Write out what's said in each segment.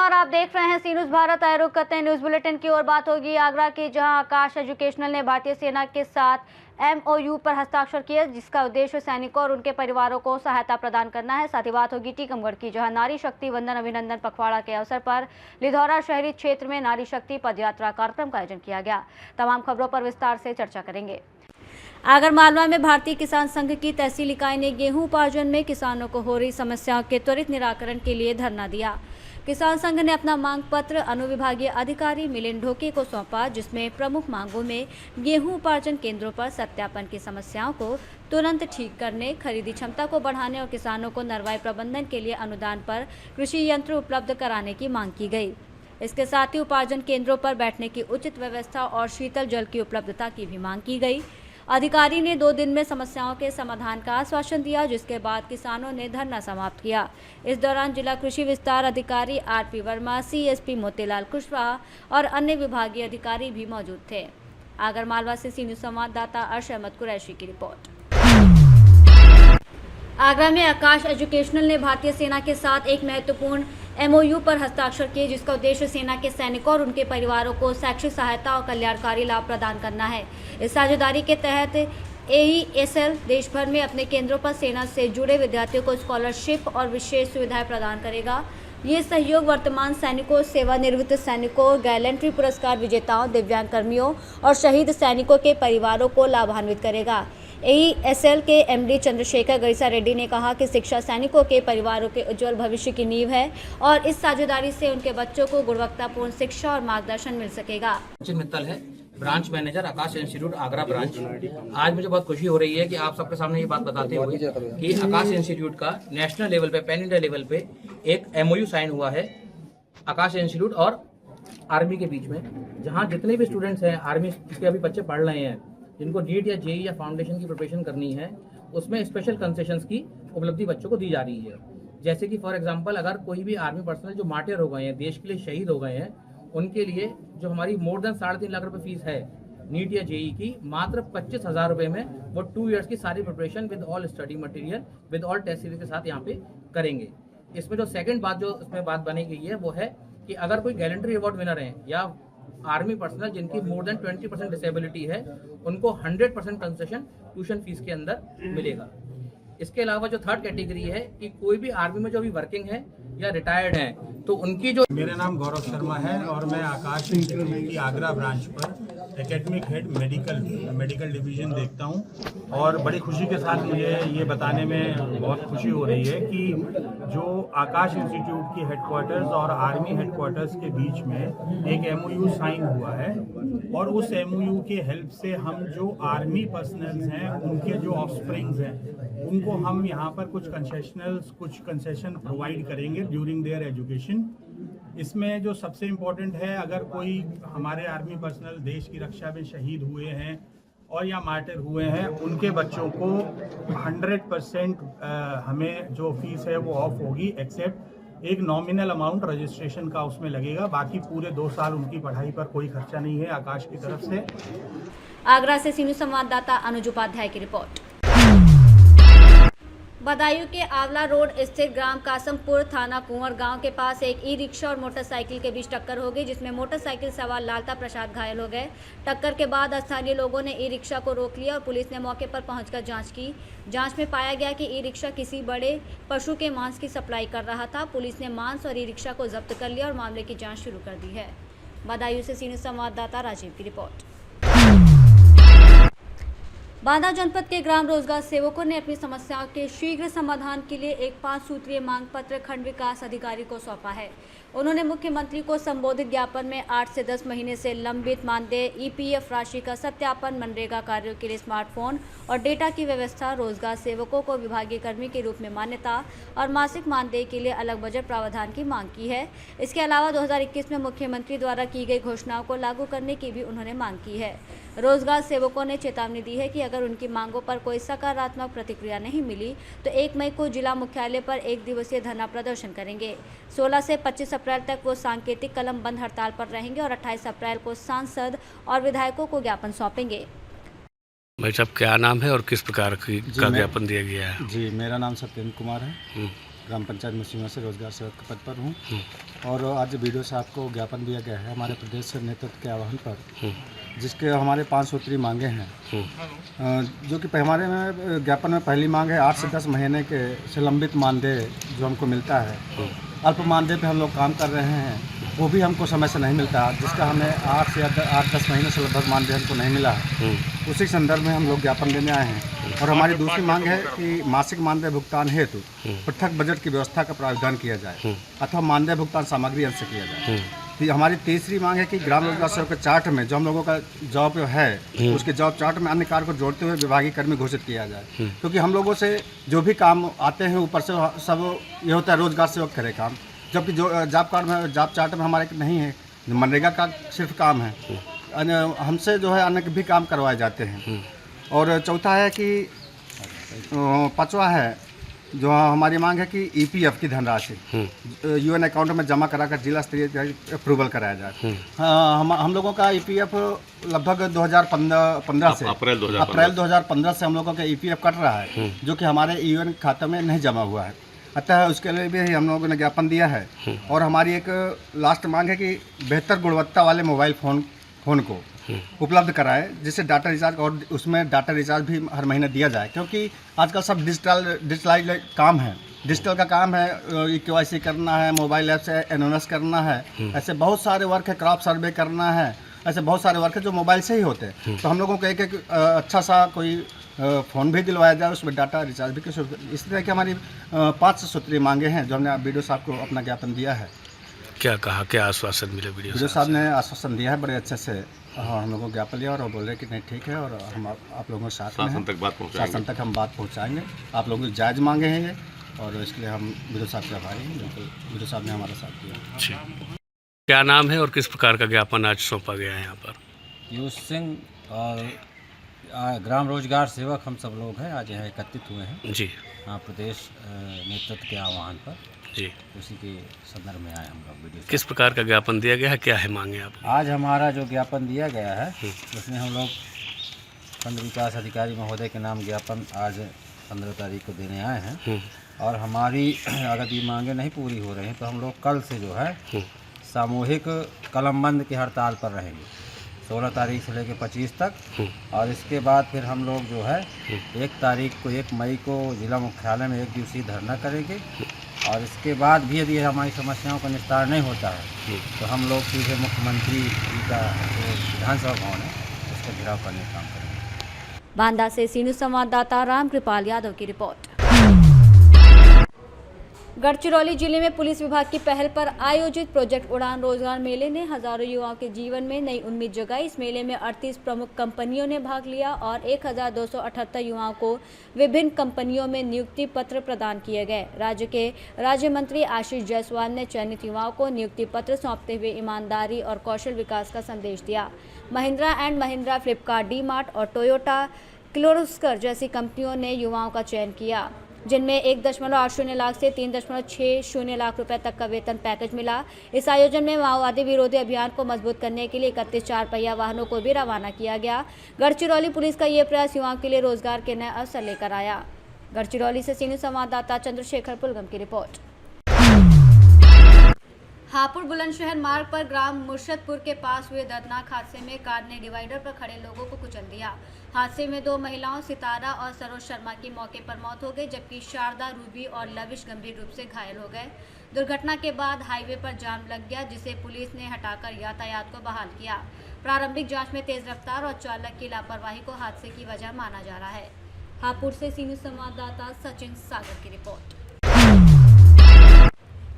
और आप देख रहे हैं सी न्यूज़ भारत। रुख करते हैं न्यूज़ बुलेटिन की ओर। बात होगी आगरा की, जहां आकाश एजुकेशनल ने भारतीय सेना के साथ एमओयू पर हस्ताक्षर किए, जिसका उद्देश्य सैनिकों और उनके परिवारों को सहायता प्रदान करना है। साथ ही बात होगी टीकमगढ़ की, जहां नारी शक्ति वंदन अभिनंदन पखवाड़ा के अवसर पर लिधौरा शहरी क्षेत्र में नारी शक्ति पदयात्रा कार्यक्रम का आयोजन किया गया। तमाम खबरों पर विस्तार से चर्चा करेंगे। आगरमालवा में भारतीय किसान संघ की तहसील इकाई ने गेहूं उपार्जन में किसानों को हो रही समस्याओं के त्वरित निराकरण के लिए धरना दिया। किसान संघ ने अपना मांग पत्र अनुविभागीय अधिकारी मिलिंद ढोके को सौंपा, जिसमें प्रमुख मांगों में गेहूं उपार्जन केंद्रों पर सत्यापन की समस्याओं को तुरंत ठीक करने, खरीदी क्षमता को बढ़ाने और किसानों को नरवाई प्रबंधन के लिए अनुदान पर कृषि यंत्र उपलब्ध कराने की मांग की गई। इसके साथ ही उपार्जन केंद्रों पर बैठने की उचित व्यवस्था और शीतल जल की उपलब्धता की भी मांग की गई। अधिकारी ने 2 दिन में समस्याओं के समाधान का आश्वासन दिया, जिसके बाद किसानों ने धरना समाप्त किया। इस दौरान जिला कृषि विस्तार अधिकारी आरपी वर्मा, सीएसपी मोतीलाल कुशवाहा और अन्य विभागीय अधिकारी भी मौजूद थे। आगरमालवा से सी न्यूज़ संवाददाता अर्श अहमद कुरैशी की रिपोर्ट। आगरा में आकाश एजुकेशनल ने भारतीय सेना के साथ एक महत्वपूर्ण एमओयू पर हस्ताक्षर किए, जिसका उद्देश्य सेना के सैनिकों और उनके परिवारों को शैक्षिक सहायता और कल्याणकारी लाभ प्रदान करना है। इस साझेदारी के तहत AESL देश भर में अपने केंद्रों पर सेना से जुड़े विद्यार्थियों को स्कॉलरशिप और विशेष सुविधाएं प्रदान करेगा। ये सहयोग वर्तमान सैनिकों, सेवानिवृत्त सैनिकों, गैलेंट्री पुरस्कार विजेताओं, दिव्यांग कर्मियों और शहीद सैनिकों के परिवारों को लाभान्वित करेगा। AESL के MD चंद्रशेखर गरीसा रेड्डी ने कहा कि शिक्षा सैनिकों के परिवारों के उज्जवल भविष्य की नींव है और इस साझेदारी से उनके बच्चों को गुणवत्तापूर्ण शिक्षा और मार्गदर्शन मिल सकेगा। मित्तल है, ब्रांच मैनेजर आकाश इंस्टीट्यूट आगरा ब्रांच। आज मुझे बहुत खुशी हो रही है कि आप सबके सामने ये बात बताते हुए कि आकाश इंस्टीट्यूट का नेशनल लेवल पे, पैन इंडिया लेवल पे एक MOU साइन हुआ है आकाश इंस्टीट्यूट और आर्मी के बीच में, जहाँ जितने भी स्टूडेंट्स हैं आर्मी के अभी बच्चे पढ़ रहे हैं, जिनको नीट या जेई या फाउंडेशन की प्रिपरेशन करनी है, उसमें स्पेशल कंसेशंस की उपलब्धि बच्चों को दी जा रही है। जैसे कि फॉर एग्जांपल, अगर कोई भी आर्मी पर्सनल जो मार्टियर हो गए हैं, देश के लिए शहीद हो गए हैं, उनके लिए जो हमारी मोर देन 3.5 लाख रुपए फीस है नीट या जेई की, मात्र 25,000 रुपए में वो 2 इयर्स की सारी preparation with all study material, with all test series के साथ यहाँ पे करेंगे। इसमें जो सेकंड बात जो इसमें बात बनी गई है वो है कि अगर कोई गैलेंट्री अवार्ड विनर है या आर्मी पर्सनल जिनकी मोर देन 20% डिसेबिलिटी है, उनको 100% कंसेशन ट्यूशन फीस के अंदर मिलेगा। इसके अलावा जो थर्ड कैटेगरी है कि कोई भी आर्मी में जो अभी वर्किंग है या रिटायर्ड है, तो उनकी जो मेरा नाम गौरव शर्मा है और मैं आकाश इंस्टीट्यूट की आगरा ब्रांच पर एकेडमिक हेड मेडिकल डिवीजन देखता हूं। और बड़ी खुशी के साथ मुझे ये बताने में बहुत खुशी हो रही है कि जो आकाश इंस्टीट्यूट की हेडक्वार्टर्स और आर्मी हेडक्वार्टर्स के बीच में एक MOU साइन हुआ है और उस MOU के हेल्प से हम जो आर्मी पर्सनल्स हैं, उनके जो ऑफस्प्रिंग्स हैं, उनको हम यहाँ पर कुछ कंसेशन प्रोवाइड करेंगे ड्यूरिंग देयर एजुकेशन। इसमें जो सबसे इम्पोर्टेंट है, अगर कोई हमारे आर्मी पर्सनल देश की रक्षा में शहीद हुए हैं और या मार्टर हुए हैं, उनके बच्चों को 100% हमें जो फीस है वो ऑफ होगी, एक्सेप्ट एक नॉमिनल अमाउंट रजिस्ट्रेशन का उसमें लगेगा। बाकी पूरे 2 साल उनकी पढ़ाई पर कोई खर्चा नहीं है आकाश की तरफ से। आगरा से सी न्यूज़ संवाददाता अनुज उपाध्याय की रिपोर्ट। बदायूं के आंवला रोड स्थित ग्राम कासमपुर, थाना कुंवर गांव के पास एक ई-रिक्शा और मोटरसाइकिल के बीच टक्कर हो गई, जिसमें मोटरसाइकिल सवार लालता प्रसाद घायल हो गए। टक्कर के बाद स्थानीय लोगों ने ई-रिक्शा को रोक लिया और पुलिस ने मौके पर पहुंचकर जांच की। जांच में पाया गया कि ई-रिक्शा किसी बड़े पशु के मांस की सप्लाई कर रहा था। पुलिस ने मांस और ई-रिक्शा को जब्त कर लिया और मामले की जाँच शुरू कर दी है। बदायूं से सी न्यूज़ संवाददाता राजीव की रिपोर्ट। बांदा जनपद के ग्राम रोजगार सेवकों ने अपनी समस्याओं के शीघ्र समाधान के लिए एक 5 सूत्रीय मांग पत्र खंड विकास अधिकारी को सौंपा है। उन्होंने मुख्यमंत्री को संबोधित ज्ञापन में 8 से 10 महीने से लंबित मानदेय, EPF राशि का सत्यापन, मनरेगा कार्यों के लिए स्मार्टफोन और डेटा की व्यवस्था, रोजगार सेवकों को विभागीय कर्मी के रूप में मान्यता और मासिक मानदेय के लिए अलग बजट प्रावधान की मांग की है। इसके अलावा 2021 में मुख्यमंत्री द्वारा की गई घोषणाओं को लागू करने की भी उन्होंने मांग की है। रोजगार सेवकों ने चेतावनी दी है कि अगर उनकी मांगों पर कोई सकारात्मक प्रतिक्रिया नहीं मिली तो 1 मई को जिला मुख्यालय पर 1 दिवसीय धरना प्रदर्शन करेंगे। 16 से 25 अप्रैल तक वो सांकेतिक कलम बंद हड़ताल पर रहेंगे और 28 अप्रैल को सांसद और विधायकों को ज्ञापन सौंपेंगे। भाई साहब, क्या नाम है और किस प्रकार का ज्ञापन दिया गया है? जी, मेरा नाम सत्येंद्र कुमार है ग्राम पंचायत मुसीमा से रोजगार सेवक के पद पर हूँ। और आज वीडियो साहब को ज्ञापन दिया गया है हमारे प्रदेश नेतृत्व के आह्वान पर, जिसके हमारे 5 सूत्री मांगे हैं। जो कि हमारे में ज्ञापन में पहली मांग है 8 से 10 महीने के से लंबित मानदेय जो हमको मिलता है। अल्प मानदेय पे हम लोग काम कर रहे हैं, वो भी हमको समय से नहीं मिलता, जिसका हमें 8-10 महीने से लगभग मानदेय हमको नहीं मिला है। उसी संदर्भ में हम लोग ज्ञापन देने आए हैं। और हमारी दूसरी मांग है कि मासिक मानदेय भुगतान हेतु पृथक बजट की व्यवस्था का प्रावधान किया जाए अथवा मानदेय भुगतान सामग्री अंश से किया जाए। तो हमारी तीसरी मांग है कि ग्राम रोजगार सेवक के चार्ट में जो हम लोगों का जॉब है, उसके जॉब चार्ट में अन्य कार्य को जोड़ते हुए विभागीय कर्मी घोषित किया जाए। क्योंकि हम लोगों से जो भी काम आते हैं ऊपर से सब ये होता है रोजगार सेवक करे काम, जबकि जो जॉब चार्ट में हमारे नहीं है, मनरेगा का सिर्फ काम है। हमसे जो है अन्य भी काम करवाए जाते हैं। और चौथा है कि 5वां है जो हमारी मांग है कि EPF की धनराशि UN अकाउंट में जमा कराकर जिला स्तरीय अप्रूवल कराया जाए। हम लोगों का EPF लगभग 2015 से अप्रैल 2015 से हम लोगों का EPF कट रहा है, जो कि हमारे UN खाते में नहीं जमा हुआ है। अतः उसके लिए भी हम लोगों ने ज्ञापन दिया है। और हमारी एक लास्ट मांग है कि बेहतर गुणवत्ता वाले मोबाइल फ़ोन को उपलब्ध कराए, जिससे डाटा रिचार्ज और उसमें डाटा रिचार्ज भी हर महीने दिया जाए। क्योंकि आजकल सब डिजिटलाइज काम है, डिजिटल का काम है, KYC करना है, मोबाइल ऐप से एनोनस करना है, ऐसे बहुत सारे वर्क है, क्रॉप सर्वे करना है, ऐसे बहुत सारे वर्क है जो मोबाइल से ही होते हैं। तो हम लोगों को एक अच्छा सा कोई फ़ोन भी दिलवाया जाए, उसमें डाटा रिचार्ज भी इस तरह की हमारी 5 सूत्री मांगे हैं, जो हमने वीडियो साहब को अपना ज्ञापन दिया है। क्या कहा, क्या आश्वासन मिले वीडियो साहब ने? आश्वासन दिया है बड़े अच्छे से। हाँ, हम लोगों को ज्ञापन लिया और बोल रहे कि नहीं ठीक है, और हम आप लोगों के साथ में हैं, शासन तक हम बात पहुँचाएँगे। आप लोगों की जायज़ मांगे हैं ये, और इसके लिए हम वीडियो साहब के आभारी हैं। बिल्कुल वीडियो साहब ने हमारा साथ दिया। क्या नाम है और किस प्रकार का ज्ञापन आज सौंपा गया है यहाँ पर? पीयूष सिंह और ग्राम रोजगार सेवक हम सब लोग हैं, आज यहाँ एकत्रित हुए हैं जी। हाँ, प्रदेश नेतृत्व के आह्वान पर जी, उसी के संदर्भ में आए हम लोग वीडियो। किस प्रकार का ज्ञापन दिया गया है, क्या है मांगे आप? आज हमारा जो ज्ञापन दिया गया है उसमें हम लोग खंड विकास अधिकारी महोदय के नाम ज्ञापन आज 15 तारीख को देने आए हैं। और हमारी अगर ये मांगे नहीं पूरी हो रही हैं तो हम लोग कल से जो है सामूहिक कलमबंद की हड़ताल पर रहेंगे 16 तारीख से लेकर 25 तक। और इसके बाद फिर हम लोग जो है 1 मई को जिला मुख्यालय में 1 दिवसीय धरना करेंगे। और इसके बाद भी यदि हमारी समस्याओं का निस्तार नहीं होता है तो हम लोग सीधे मुख्यमंत्री जी का जो विधानसभा भवन है उसका घेराव करने का काम करेंगे। बांदा से सीनू संवाददाता रामकृपाल यादव की रिपोर्ट। गढ़चिरौली जिले में पुलिस विभाग की पहल पर आयोजित प्रोजेक्ट उड़ान रोजगार मेले ने हजारों युवाओं के जीवन में नई उम्मीद जगाई। इस मेले में 38 प्रमुख कंपनियों ने भाग लिया और 1278 युवाओं को विभिन्न कंपनियों में नियुक्ति पत्र प्रदान किए गए। राज्य के राज्य मंत्री आशीष जायसवाल ने चयनित युवाओं को नियुक्ति पत्र सौंपते हुए ईमानदारी और कौशल विकास का संदेश दिया। महिंद्रा एंड महिंद्रा, फ्लिपकार्ट, डी-मार्ट और टोयोटा किर्लोस्कर जैसी कंपनियों ने युवाओं का चयन किया, जिनमें 1.80 लाख से 3.60 लाख रुपए तक का वेतन पैकेज मिला। इस आयोजन में माओवादी विरोधी अभियान को मजबूत करने के लिए 31 4 पहिया वाहनों को भी रवाना किया गया। गढ़चिरौली पुलिस का ये प्रयास युवाओं के लिए रोजगार के नए अवसर लेकर आया। गढ़चिरौली से सीनियर संवाददाता चंद्रशेखर पुलगम की रिपोर्ट। हापुड़ बुलंदशहर मार्ग पर ग्राम मुर्शदपुर के पास हुए दर्दनाक हादसे में कार ने डिवाइडर पर खड़े लोगों को कुचल दिया। हादसे में 2 महिलाओं सितारा और सरोज शर्मा की मौके पर मौत हो गई, जबकि शारदा, रूबी और लविश गंभीर रूप से घायल हो गए। दुर्घटना के बाद हाईवे पर जाम लग गया, जिसे पुलिस ने हटाकर यातायात को बहाल किया। प्रारंभिक जांच में तेज रफ्तार और चालक की लापरवाही को हादसे की वजह माना जा रहा है। हापुड़ से सीनियर संवाददाता सचिन सागर की रिपोर्ट।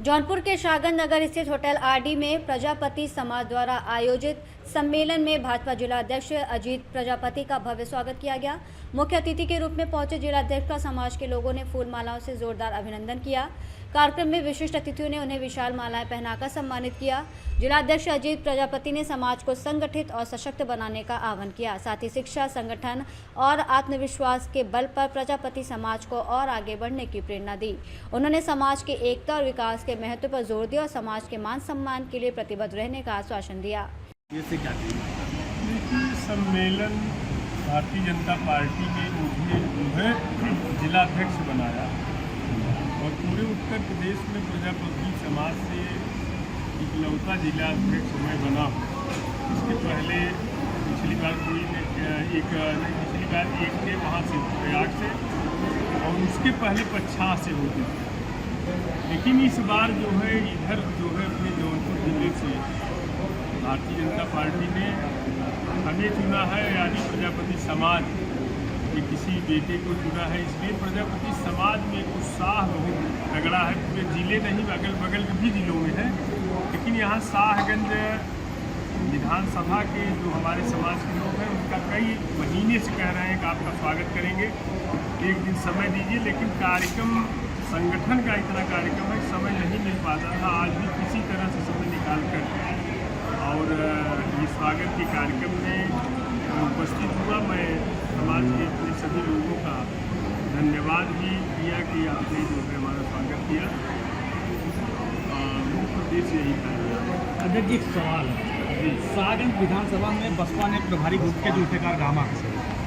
जौनपुर के शाहगंज नगर स्थित होटल आरडी में प्रजापति समाज द्वारा आयोजित सम्मेलन में भाजपा जिलाध्यक्ष अजीत प्रजापति का भव्य स्वागत किया गया। मुख्य अतिथि के रूप में पहुंचे जिलाध्यक्ष का समाज के लोगों ने फूल मालाओं से जोरदार अभिनंदन किया। कार्यक्रम में विशिष्ट अतिथियों ने उन्हें विशाल मालाएं पहनाकर सम्मानित किया। जिलाध्यक्ष अजीत प्रजापति ने समाज को संगठित और सशक्त बनाने का आह्वान किया। साथ ही शिक्षा, संगठन और आत्मविश्वास के बल पर प्रजापति समाज को और आगे बढ़ने की प्रेरणा दी। उन्होंने समाज के एकता और विकास के महत्व पर जोर दिया और समाज के मान सम्मान के लिए प्रतिबद्ध रहने का आश्वासन दिया। सम्मेलन भारतीय जनता पार्टी के मुझे जिलाध्यक्ष बनाया और पूरे उत्तर प्रदेश में प्रजापति समाज से इकलौता जिला अध्यक्ष मैं बना हूँ। इसके पहले पिछली बार पिछली बार एक थे वहाँ से प्रयाग से, और उसके पहले पच्छा से होते थे। लेकिन इस बार जो है इधर जो है अपने जौनपुर जिले से भारतीय जनता पार्टी ने हमें चुना है, यानी प्रजापति समाज के किसी बेटे को चुना है। इसलिए प्रजापति समाज में उत्साह बहुत तगड़ा है। पूरे जिले नहीं, अगल बगल के भी जिलों में है, लेकिन यहाँ शाहगंज विधानसभा के जो हमारे समाज के लोग हैं उनका कई महीने से कह रहे हैं कि आपका स्वागत करेंगे, एक दिन समय दीजिए। लेकिन कार्यक्रम संगठन का इतना कार्यक्रम है, समय नहीं मिल पाता था। आज भी किसी तरह से समय निकाल कर और ये स्वागत के कार्यक्रम में उपस्थित हुआ। मैं समाज के अपने सभी लोगों का धन्यवाद भी किया कि आपने जो है हमारा स्वागत किया। मुख्य उद्देश्य यही था। अध्यक्ष जी, एक सवाल है। शाहगंज विधानसभा में बसपा ने प्रभारी गुट के जुल्फिकार गामा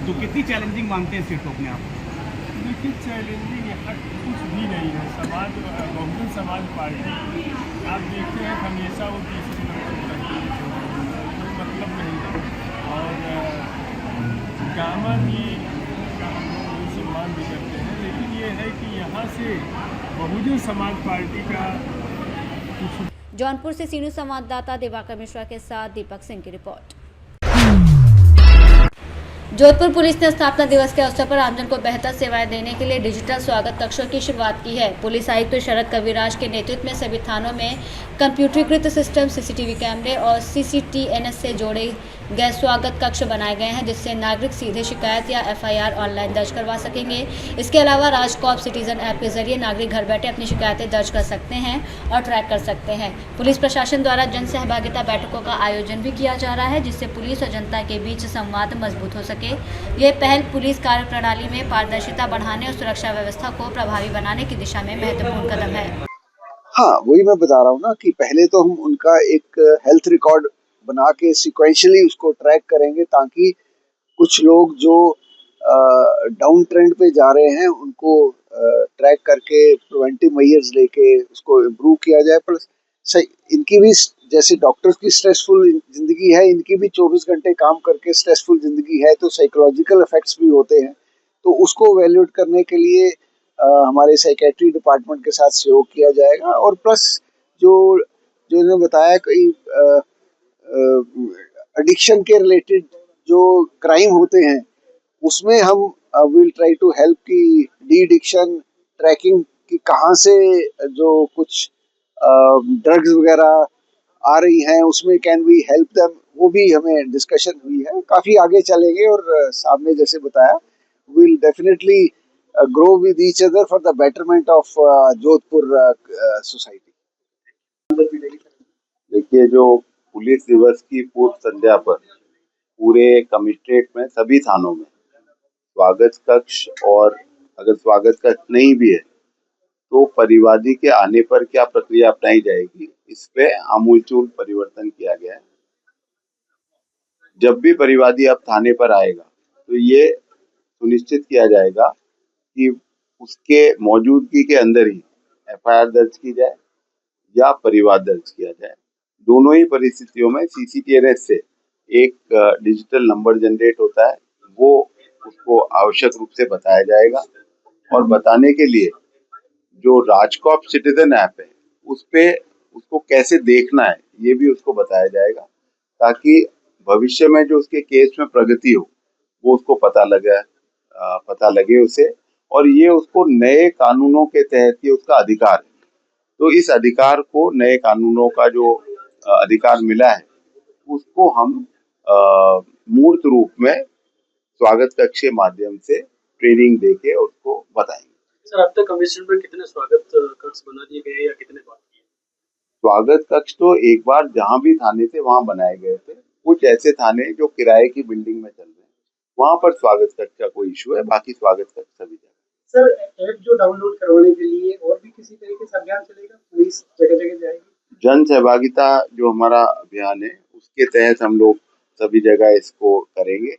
तो कितनी चैलेंजिंग मानते हैं सीट को अपने आप? देखिए, चैलेंजिंग यहाँ कुछ भी नहीं है। समाज बहुजन समाज पार्टी आप देखते हैं हमेशा वो तीसरे नंबर पर रहती है, कोई मतलब नहीं है। और गामा जी का हम लोग सम्मान भी करते हैं, लेकिन ये है कि यहाँ से बहुजन समाज पार्टी का कुछ। जौनपुर से सीनियर संवाददाता दिवाकर मिश्रा के साथ दीपक सिंह की रिपोर्ट। जोधपुर पुलिस ने स्थापना दिवस के अवसर पर आमजन को बेहतर सेवाएं देने के लिए डिजिटल स्वागत कक्षों की शुरुआत की है। पुलिस आयुक्त शरद कविराज के नेतृत्व में सभी थानों में कंप्यूटरीकृत सिस्टम, सीसीटीवी कैमरे और सीसीटीएनएस से जोड़े गए स्वागत कक्ष बनाए गए हैं, जिससे नागरिक सीधे शिकायत या एफआईआर ऑनलाइन दर्ज करवा सकेंगे। इसके अलावा राजकॉप सिटीजन ऐप के जरिए नागरिक घर बैठे अपनी शिकायतें दर्ज कर सकते हैं और ट्रैक कर सकते हैं। पुलिस प्रशासन द्वारा जन सहभागिता बैठकों का आयोजन भी किया जा रहा है, जिससे पुलिस और जनता के बीच संवाद मजबूत हो सके। ये पहल पुलिस कार्य प्रणाली में पारदर्शिता बढ़ाने और सुरक्षा व्यवस्था को प्रभावी बनाने की दिशा में महत्वपूर्ण कदम है। हाँ, वही मैं बता रहा हूँ ना कि पहले तो हम उनका एक हेल्थ रिकॉर्ड बना के सिक्वेंशली उसको ट्रैक करेंगे, ताकि कुछ लोग जो डाउन ट्रेंड पे जा रहे हैं उनको ट्रैक करके प्रिवेंटिव मेजर्स लेके उसको इम्प्रूव किया जाए। प्लस इनकी भी जैसे डॉक्टर्स की स्ट्रेसफुल जिंदगी है, इनकी भी 24 घंटे काम करके स्ट्रेसफुल जिंदगी है, तो साइकोलॉजिकल इफेक्ट्स भी होते हैं। तो उसको वैल्यूएट करने के लिए हमारे साइकेट्री डिपार्टमेंट के साथ सहयोग किया जाएगा। और प्लस जो इन्होंने बताया कई एडिक्शन के रिलेटेड जो क्राइम होते हैं उसमें हम विल ट्राई टू हेल्प की डी एडिक्शन ट्रैकिंग की कहाँ से जो कुछ ड्रग्स वगैरह आ रही हैं उसमें कैन वी हेल्प देम, वो भी हमें डिस्कशन हुई है। काफ़ी आगे चलेंगे और साहब ने जैसे बताया will definitely grow with each other for the betterment of Jodhpur society. देखिए, जो पुलिस दिवस की पूर्व संध्या पर पूरे कमिश्नरेट में सभी थानों में स्वागत कक्ष, और अगर स्वागत कक्ष नहीं भी है तो परिवादी के आने पर क्या प्रक्रिया अपनाई जाएगी, इस पे आमूलचूल परिवर्तन किया गया है। जब भी परिवादी अब थाने पर आएगा तो ये सुनिश्चित किया जाएगा कि उसके मौजूदगी के अंदर ही एफआईआर दर्ज की जाए या परिवाद दर्ज किया जाए। दोनों ही परिस्थितियों में सीसीटीएनएस से एक डिजिटल नंबर जनरेट होता है, वो उसको आवश्यक रूप से बताया जाएगा। और बताने के लिए जो राजकॉप सिटीजन ऐप है उस पे उसको कैसे देखना है ये भी उसको बताया जाएगा, ताकि भविष्य में जो उसके केस में प्रगति हो वो उसको पता लगे उसे, और ये उसको नए कानूनों के तहत ये उसका अधिकार है। तो इस अधिकार को, नए कानूनों का जो अधिकार मिला है उसको हम मूर्त रूप में स्वागत कक्ष के माध्यम से ट्रेनिंग देके उसको बताएंगे। सर, अब तक कमिश्नर पर कितने स्वागत कक्ष बना दिए गए या कितने बाकी हैं? स्वागत कक्ष तो एक बार जहाँ भी थाने थे वहाँ बनाए गए थे। कुछ ऐसे थाने जो किराए की बिल्डिंग में चल रहे हैं वहाँ पर स्वागत कक्ष का कोई इशू है, बाकी स्वागत कक्ष सभी जगह। सर, ऐप जो डाउनलोड करवाने के लिए और भी किसी तरीके से अभियान चलेगा? पुलिस जगह जगह जाएगी? जन सहभागिता जो हमारा अभियान है उसके तहत हम लोग सभी जगह इसको करेंगे।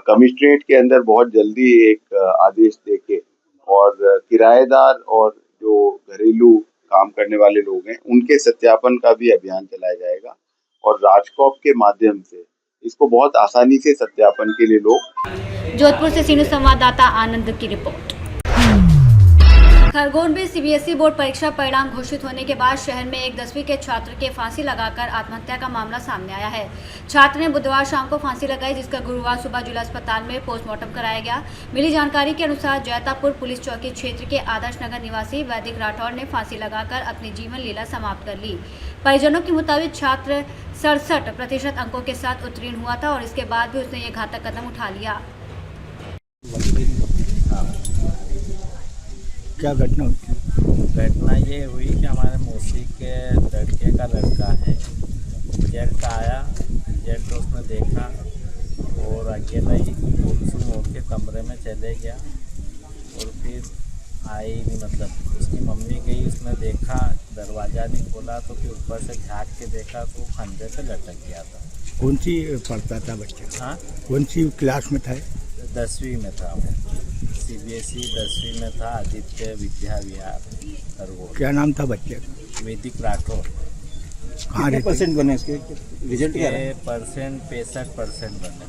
कमिश्नरेट के अंदर बहुत जल्दी एक आदेश देके और किराएदार और जो घरेलू काम करने वाले लोग हैं उनके सत्यापन का भी अभियान चलाया जाएगा और राजकॉप के माध्यम से इसको बहुत आसानी से सत्यापन के लिए लोग। जोधपुर से सीनू संवाददाता आनंद की रिपोर्ट। खरगोन में सीबीएसई बोर्ड परीक्षा परिणाम घोषित होने के बाद शहर में एक 10वीं के छात्र के फांसी लगाकर आत्महत्या का मामला सामने आया है। छात्र ने बुधवार शाम को फांसी लगाई, जिसका गुरुवार सुबह जिला अस्पताल में पोस्टमार्टम कराया गया। मिली जानकारी के अनुसार जैतापुर पुलिस चौकी क्षेत्र के आदर्श नगर निवासी वैदिक राठौर ने फांसी लगाकर अपनी जीवन लीला समाप्त कर ली। परिजनों के मुताबिक छात्र 67% अंकों के साथ उत्तीर्ण हुआ था और इसके बाद भी उसने ये घातक कदम उठा लिया। क्या घटना हुई? घटना ये हुई कि हमारे मौसी के लड़के का लड़का है, रिजल्ट आया, रिजल्ट उसने देखा और अकेला ही गुमसुम होकर कमरे में चले गया और फिर आई नहीं, मतलब उसकी मम्मी गई, उसने देखा दरवाज़ा नहीं खोला तो फिर ऊपर से झाँक के देखा तो खंभे से लटक गया था। कौन सी पढ़ता था बच्चा? हाँ, कौन सी क्लास में था? 10वीं में था वो, सीबीएसई 10वीं में था, आदित्य विद्या विहार खरगोन। क्या नाम था बच्चे का? वैदिक राठौर। कहाँ रहते? परसेंट बने इसके रिजल्ट क्या है? परसेंट 65% बने।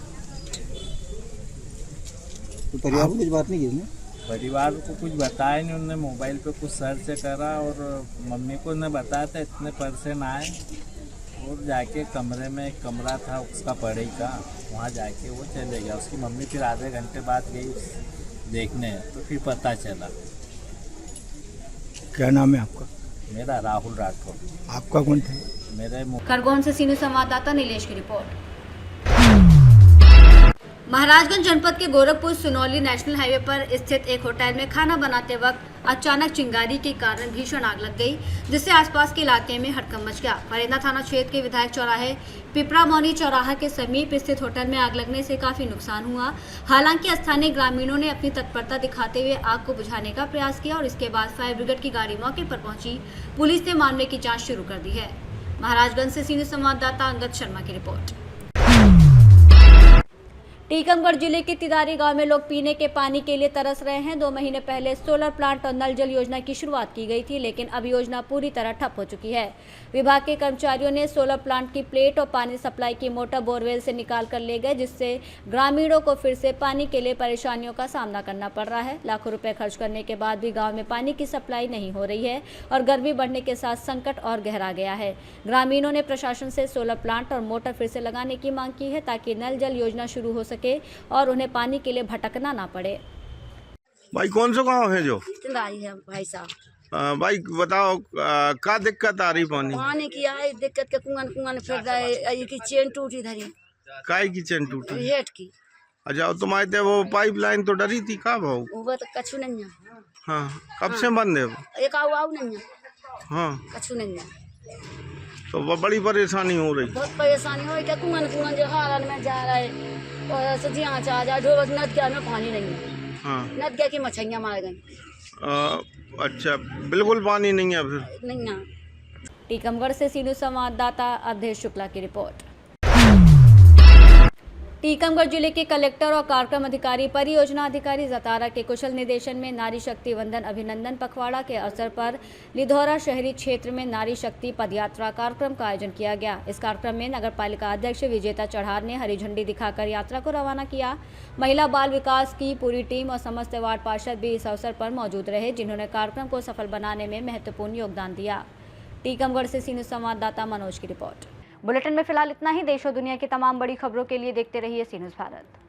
तो परिवार को कुछ बात नहीं की उसने? परिवार को कुछ बताया नहीं, उन्होंने मोबाइल पे कुछ सर्च करा और मम्मी को उन्हें बताया था इतने परसेंट आए और जाके कमरे में एक कमरा था उसका पढ़ाई का, वहाँ जाके वो चले गया। उसकी मम्मी फिर आधे घंटे बाद गई देखने तो फिर पता चला। क्या नाम है आपका? मेरा राहुल राठौर। आपका कौन था? मेरे खरगोन से सीनू संवाददाता नीलेश की रिपोर्ट। महाराजगंज जनपद के गोरखपुर सुनौली नेशनल हाईवे पर स्थित एक होटल में खाना बनाते वक्त अचानक चिंगारी के कारण भीषण आग लग गई, जिससे आसपास के इलाके में हड़कंप मच गया। फरेंदा थाना क्षेत्र के विधायक चौराहे पिपरा मौनी चौराहा के समीप स्थित होटल में आग लगने से काफी नुकसान हुआ। हालांकि स्थानीय ग्रामीणों ने अपनी तत्परता दिखाते हुए आग को बुझाने का प्रयास किया और इसके बाद फायर ब्रिगेड की गाड़ी मौके पर पहुंची। पुलिस ने मामले की जाँच शुरू कर दी है। महाराजगंज से सीनियर संवाददाता अंगद शर्मा की रिपोर्ट। टीकमगढ़ जिले के तिदारी गांव में लोग पीने के पानी के लिए तरस रहे हैं। 2 महीने पहले सोलर प्लांट और नल जल योजना की शुरुआत की गई थी, लेकिन अब योजना पूरी तरह ठप हो चुकी है। विभाग के कर्मचारियों ने सोलर प्लांट की प्लेट और पानी सप्लाई की मोटर बोरवेल से निकाल कर ले गए, जिससे ग्रामीणों को फिर से पानी के लिए परेशानियों का सामना करना पड़ रहा है। लाखों रुपए खर्च करने के बाद भी गाँव में पानी की सप्लाई नहीं हो रही है और गर्मी बढ़ने के साथ संकट और गहरा गया है। ग्रामीणों ने प्रशासन से सोलर प्लांट और मोटर फिर से लगाने की मांग की है, ताकि नल जल योजना शुरू हो सके और उन्हें पानी के लिए भटकना ना पड़े। भाई कौन सा गांव है जो? है भाई साहब। भाई बताओ क्या दिक्कत आ रही पानी की? आई दिक्कत के कुआं फिर गए की चेन टूटी धरी। काय की चेन टूटी? हेट की। अच्छा, तुम्हारे वो पाइपलाइन तो डरी थी का भाव? वो तो कछु नहीं है। हाँ, कब से बंद है? एक आओ नहीं है। हाँ, कछु नहीं है। तो वो बड़ी परेशानी हो रही? बहुत परेशानी हो रही। कुआं जो हाल में जा रहा है और सजिया चाह जा ढोबस नदिया में पानी नहीं है। हाँ, नदिया की मछलियाँ मार गई। अच्छा, बिल्कुल पानी नहीं है फिर? नहीं ना। टीकमगढ़ से सीनू संवाददाता अवधेश शुक्ला की रिपोर्ट। टीकमगढ़ जिले के कलेक्टर और कार्यक्रम अधिकारी परियोजना अधिकारी जतारा के कुशल निर्देशन में नारी शक्ति वंदन अभिनंदन पखवाड़ा के अवसर पर लिधौरा शहरी क्षेत्र में नारी शक्ति पदयात्रा कार्यक्रम का आयोजन किया गया। इस कार्यक्रम में नगर पालिका अध्यक्ष विजेता चढ़ार ने हरी झंडी दिखाकर यात्रा को रवाना किया। महिला बाल विकास की पूरी टीम और समस्त वार्ड पार्षद भी इस अवसर पर मौजूद रहे, जिन्होंने कार्यक्रम को सफल बनाने में महत्वपूर्ण योगदान दिया। टीकमगढ़ से सीनियर संवाददाता मनोज की रिपोर्ट। बुलेटिन में फिलहाल इतना ही। देश और दुनिया की तमाम बड़ी खबरों के लिए देखते रहिए सी न्यूज़ भारत।